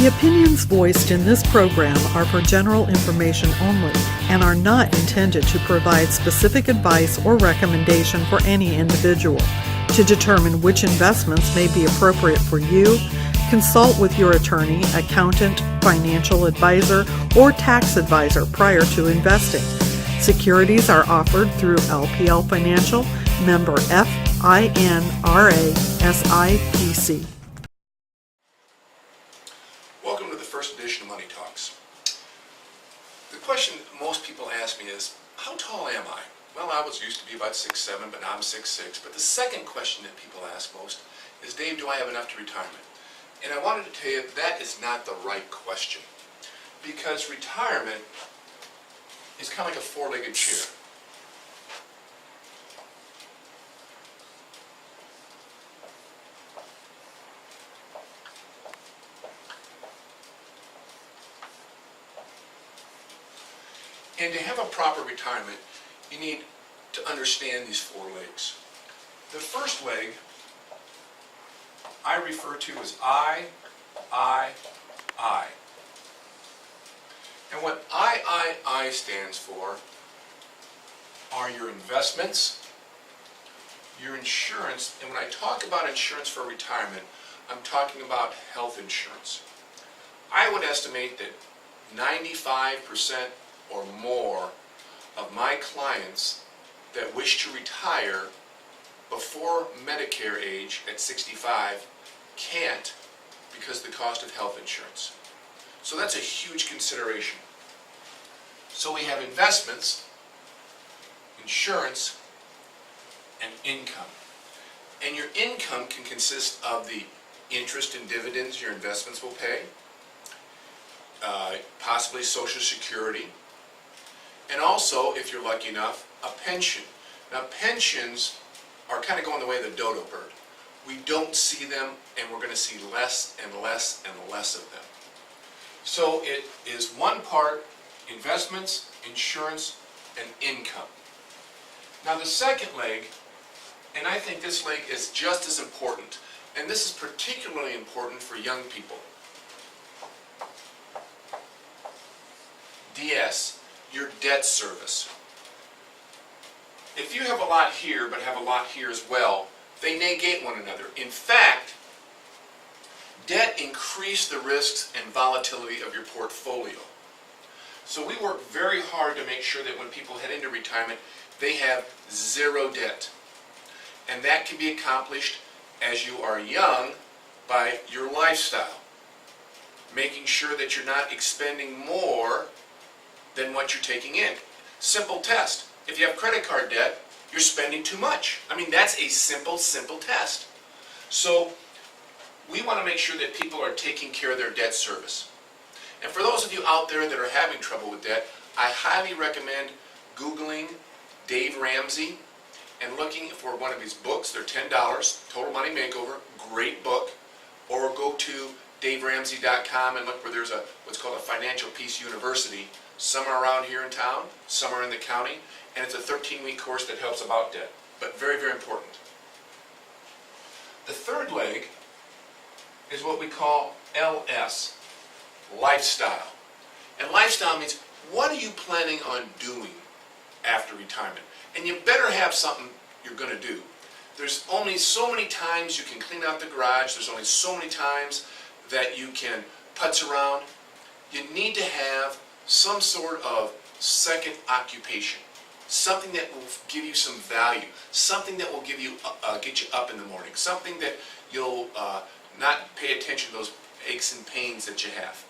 The opinions voiced in this program are for general information only and are not intended to provide specific advice or recommendation for any individual. To determine which investments may be appropriate for you, consult with your attorney, accountant, financial advisor, or tax advisor prior to investing. Securities are offered through LPL Financial, member FINRA SIPC. Welcome to the first edition of Money Talks. The question most people ask me is, how tall am I? Well, I was used to be about 6'7", but now I'm 6'6". But the second question that people ask most is, Dave, do I have enough to retirement? And I wanted to tell you that is not the right question, because retirement is kind of like a four-legged chair. And to have a proper retirement, you need to understand these four legs. The first leg I refer to as I. And what I stands for are your investments, your insurance, and when I talk about insurance for retirement, I'm talking about health insurance. I would estimate that 95% or more of my clients that wish to retire before Medicare age at 65 can't because of the cost of health insurance. So that's a huge consideration. So we have investments, insurance, and income. And your income can consist of the interest and dividends your investments will pay, possibly Social Security, and also, if you're lucky enough, a pension. Now, pensions are kind of going the way of the dodo bird. We don't see them, and we're going to see less and less and less of them. So it is one part investments, insurance, and income. Now, the second leg, and I think this leg is just as important, and this is particularly important for young people. DS. Your debt service. If you have a lot here but have a lot here as well, they negate one another. In fact, debt increases the risks and volatility of your portfolio. So we work very hard to make sure that when people head into retirement, they have zero debt. And that can be accomplished as you are young by your lifestyle. Making sure that you're not expending more than what you're taking in. Simple test. If you have credit card debt, you're spending too much. I mean, that's a simple test. So we want to make sure that people are taking care of their debt service. And for those of you out there that are having trouble with debt, I highly recommend Googling Dave Ramsey and looking for one of his books. They're $10, Total Money Makeover, great book. Or go to DaveRamsey.com and look where there's what's called a Financial Peace University. Some are around here in town, some are in the county, and it's a 13-week course that helps about debt, but very, very important. The third leg is what we call LS, lifestyle. And lifestyle means, what are you planning on doing after retirement? And you better have something you're going to do. There's only so many times you can clean out the garage, there's only so many times that you can putz around. You need to have some sort of second occupation, something that will give you some value, something that will give you get you up in the morning, something that you'll not pay attention to those aches and pains that you have.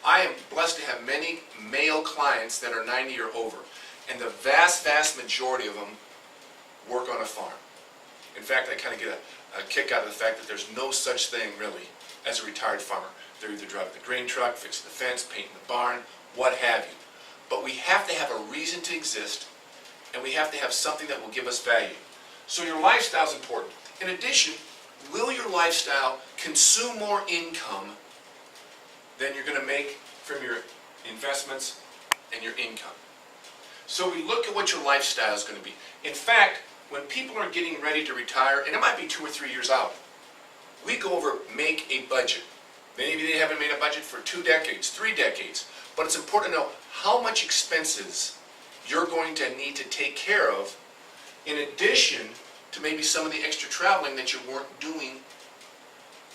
I am blessed to have many male clients that are 90 or over, and the vast majority of them work on a farm. In fact, I kind of get a kick out of the fact that there's no such thing really as a retired farmer. They're either driving the grain truck, fixing the fence, painting the barn, what have you. But we have to have a reason to exist, and we have to have something that will give us value. So your lifestyle is important. In addition, will your lifestyle consume more income than you're going to make from your investments and your income? So we look at what your lifestyle is going to be. In fact, when people are getting ready to retire, and it might be 2 or 3 years out, we go over make a budget. Maybe they haven't made a budget for 2 decades, 3 decades. But it's important to know how much expenses you're going to need to take care of in addition to maybe some of the extra traveling that you weren't doing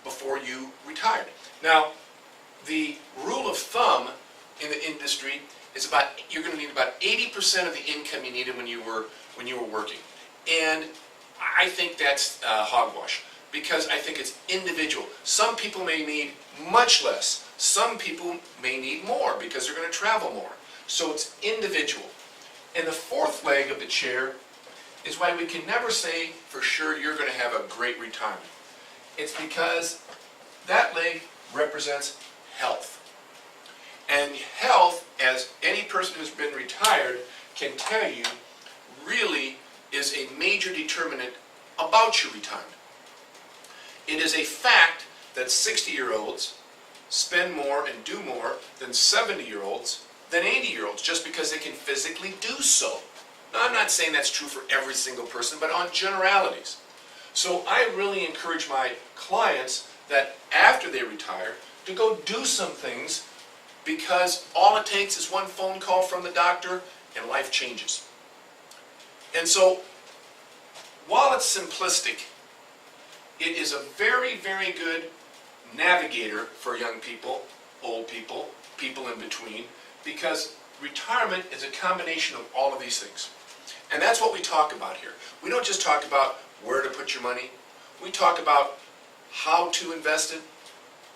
before you retired. Now, the rule of thumb in the industry is you're going to need about 80% of the income you needed when you were working. And I think that's hogwash, because I think it's individual. Some people may need much less. Some people may need more because they're going to travel more. So it's individual. And the fourth leg of the chair is why we can never say for sure you're going to have a great retirement. It's because that leg represents health. And health, as any person who's been retired can tell you, really is a major determinant about your retirement. It is a fact that 60-year-olds spend more and do more than 70-year-olds than 80-year-olds just because they can physically do so. Now, I'm not saying that's true for every single person, but on generalities. So I really encourage my clients that after they retire to go do some things, because all it takes is one phone call from the doctor and life changes. And so, while it's simplistic, it is a very, very good navigator for young people, old people, people in between, because retirement is a combination of all of these things. And that's what we talk about here. We don't just talk about where to put your money. We talk about how to invest it,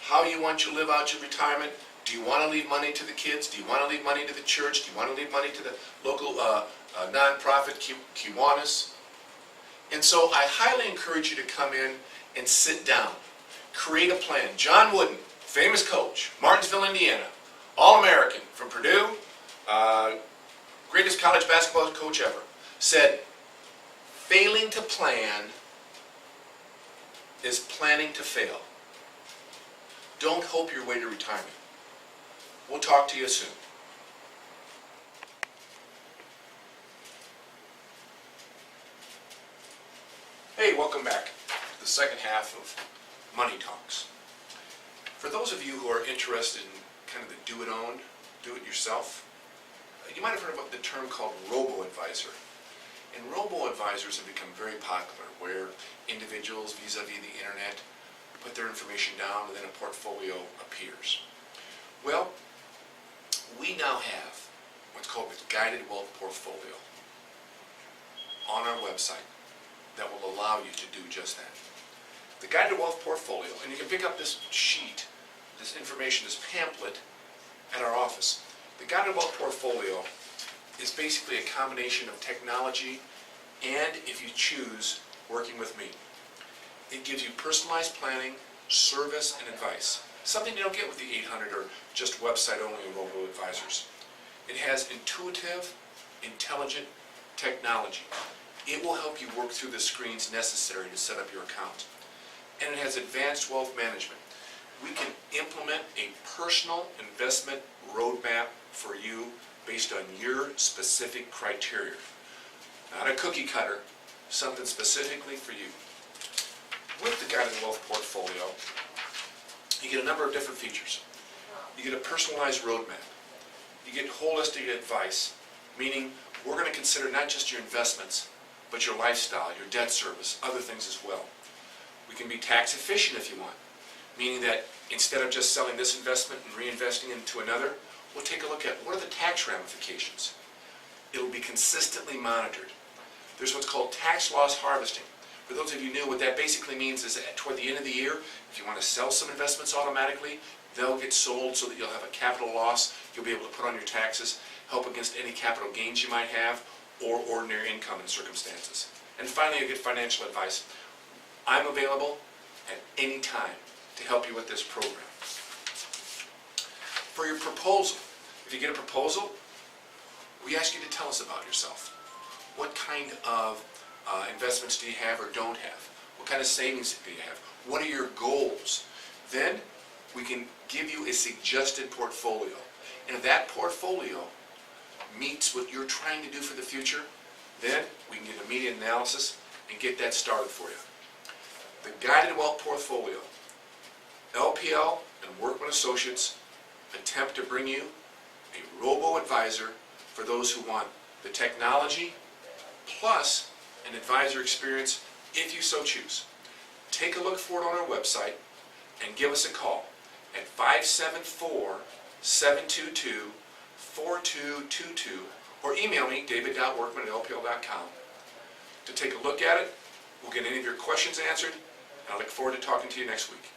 how you want to live out your retirement. Do you want to leave money to the kids? Do you want to leave money to the church? Do you want to leave money to the local nonprofit, Kiwanis? And so I highly encourage you to come in and sit down. Create a plan. John Wooden, famous coach, Martinsville, Indiana, All-American from Purdue, greatest college basketball coach ever, said, failing to plan is planning to fail. Don't hope your way to retirement. We'll talk to you soon. Hey, welcome back to the second half of Money Talks. For those of you who are interested in kind of the do-it-own, do-it-yourself, you might have heard about the term called robo-advisor. And robo-advisors have become very popular, where individuals vis-a-vis the internet put their information down and then a portfolio appears. Well, we now have what's called the Guided Wealth Portfolio on our website that will allow you to do just that. The Guided Wealth Portfolio, and you can pick up this sheet, this information, this pamphlet at our office. The Guided Wealth Portfolio is basically a combination of technology and, if you choose, working with me. It gives you personalized planning, service, and advice. Something you don't get with the 800 or just website-only robo-advisors. It has intuitive, intelligent technology. It will help you work through the screens necessary to set up your account. And it has advanced wealth management. We can implement a personal investment roadmap for you based on your specific criteria. Not a cookie cutter, something specifically for you. With the Guided Wealth Portfolio, you get a number of different features. You get a personalized roadmap. You get holistic advice, meaning we're going to consider not just your investments, but your lifestyle, your debt service, other things as well. We can be tax efficient if you want, meaning that instead of just selling this investment and reinvesting into another, we'll take a look at what are the tax ramifications. It'll be consistently monitored. There's what's called tax loss harvesting. For those of you new, what that basically means is that toward the end of the year, if you want to sell some investments automatically, they'll get sold so that you'll have a capital loss you'll be able to put on your taxes, help against any capital gains you might have, or ordinary income and circumstances. And finally, you get financial advice. I'm available at any time to help you with this program. For your proposal, if you get a proposal, we ask you to tell us about yourself. What kind of investments do you have or don't have? What kind of savings do you have? What are your goals? Then we can give you a suggested portfolio. And if that portfolio meets what you're trying to do for the future, then we can get immediate analysis and get that started for you. The Guided Wealth Portfolio, LPL and Associates attempt to bring you a robo-advisor for those who want the technology plus an advisor experience if you so choose. Take a look for it on our website and give us a call at 574-722-4222 or email me, david.workman@lpl.com. To take a look at it, we'll get any of your questions answered, and I look forward to talking to you next week.